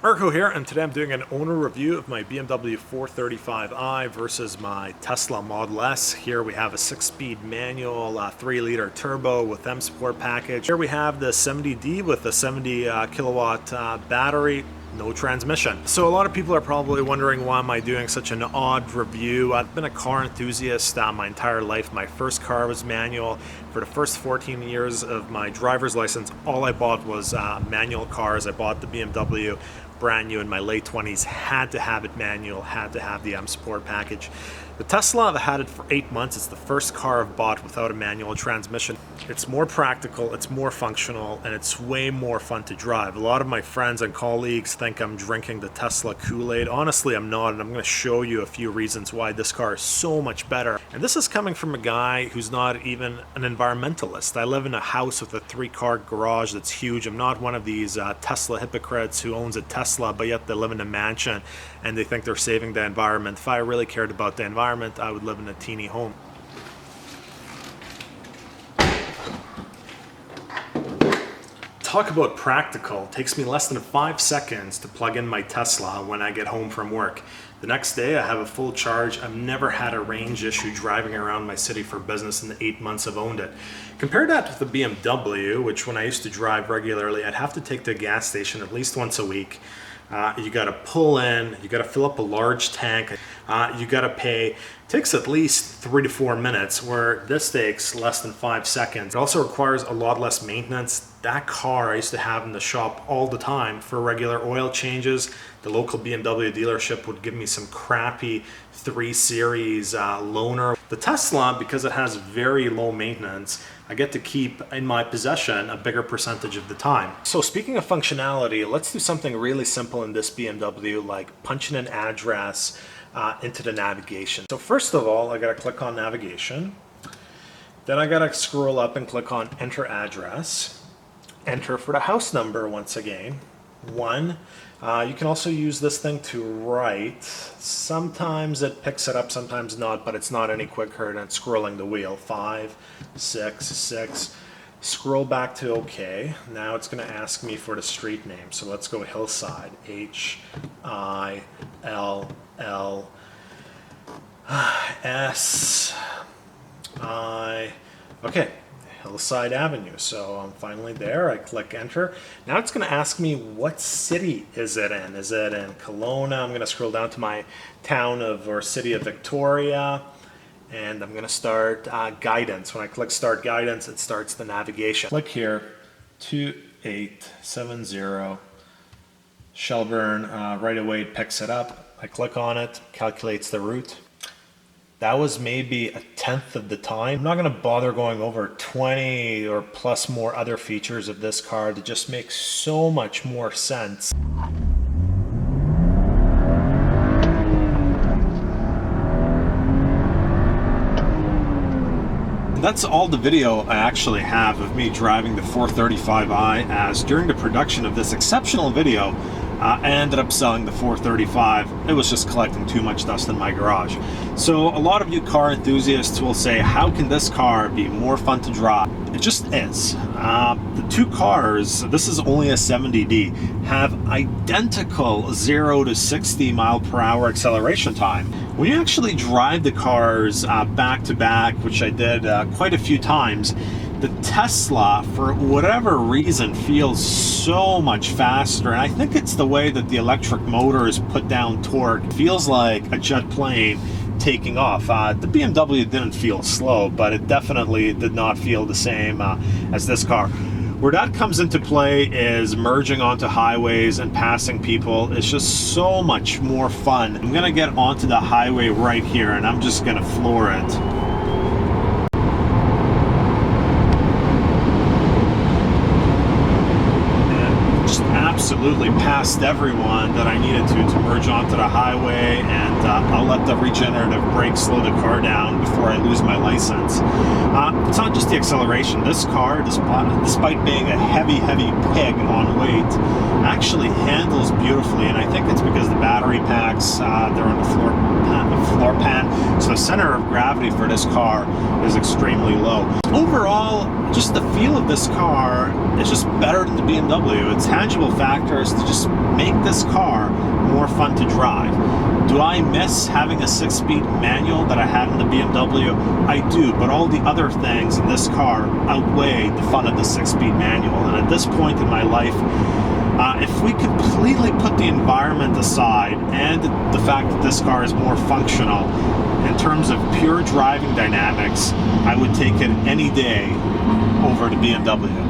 Marco here, and today I'm doing an owner review of my BMW 435i versus my Tesla Model S. Here we have a 6-speed manual, 3-liter turbo with M Sport package. Here we have the 70D with a 70 kilowatt battery. No transmission. So a lot of people are probably wondering, why am I doing such an odd review? I've been a car enthusiast my entire life. My first car was manual. For the first 14 years of my driver's license, all I bought was manual cars. I bought the BMW brand new in my late 20s, had to have it manual, had to have the M Sport package. The Tesla, I've had it for 8 months. It's the first car I've bought without a manual transmission. It's more practical, it's more functional, and it's way more fun to drive. A lot of my friends and colleagues think I'm drinking the Tesla Kool-Aid. Honestly, I'm not, and I'm going to show you a few reasons why this car is so much better. And this is coming from a guy who's not even an environmentalist. I live in a house with a 3-car garage that's huge. I'm not one of these Tesla hypocrites who owns a Tesla, but yet they live in a mansion and they think they're saving the environment. If I really cared about the environment, I would live in a teeny home. Talk about practical. It takes me less than 5 seconds to plug in my Tesla when I get home from work. The next day I have a full charge. I've never had a range issue driving around my city for business in the 8 months I've owned it. Compare that with the BMW, which when I used to drive regularly, I'd have to take to a gas station at least once a week. You got to pull in, you got to fill up a large tank, you got to pay. It takes at least 3 to 4 minutes, where this takes less than 5 seconds. It also requires a lot less maintenance. That car I used to have in the shop all the time for regular oil changes. The local BMW dealership would give me some crappy 3 Series loaner. The Tesla, because it has very low maintenance, I get to keep in my possession a bigger percentage of the time. So speaking of functionality, let's do something really simple in this BMW, like punching an address into the navigation. So first of all, I gotta click on navigation. Then I gotta scroll up and click on enter address. Enter for the house number once again, 1. You can also use this thing to write. Sometimes it picks it up, sometimes not, but it's not any quicker than scrolling the wheel. 5, 6, 6. Scroll back to OK. Now it's going to ask me for the street name. So let's go Hillside. H-I-L-L-S-I. Okay. Hillside Avenue. So I'm finally there. I click enter. Now it's going to ask me, what city is it in? Is it in Kelowna? I'm going to scroll down to my town of or city of Victoria, and I'm going to start guidance. When I click start guidance, it starts the navigation. Click here, 2870 Shelburne. Right away it picks it up. I click on it, calculates the route. That was maybe 1/10 of the time. I'm not going to bother going over 20 or plus more other features of this car that just make so much more sense. That's all the video I actually have of me driving the 435i, as during the production of this exceptional video, I ended up selling the 435. It was just collecting too much dust in my garage. So a lot of you car enthusiasts will say, how can this car be more fun to drive? It just is. The 2 cars, this is only a 70D, have identical 0 to 60 mile per hour acceleration time. When you actually drive the cars back to back, which I did quite a few times, the Tesla, for whatever reason, feels so much faster. And I think it's the way that the electric motor is put down torque. It feels like a jet plane taking off. The BMW didn't feel slow, but it definitely did not feel the same as this car. Where that comes into play is merging onto highways and passing people. It's just so much more fun. I'm gonna get onto the highway right here, and I'm just gonna floor it. Absolutely passed everyone that I needed to merge onto the highway, and I'll let the regenerative brake slow the car down before I lose my license. It's not just the acceleration. This car, despite being a heavy pig on weight, actually handles beautifully, and I think it's because the battery packs, they're on the floor floor pan, so the center of gravity for this car is extremely low. Overall, just the feel of this car is just better than the BMW. Its tangible factors to just make this car more fun to drive. Do I miss having a 6-speed manual that I had in the BMW? I do, but all the other things in this car outweigh the fun of the 6-speed manual. And at this point in my life, if we completely put the environment aside and the fact that this car is more functional, in terms of pure driving dynamics, I would take it any day over the BMW.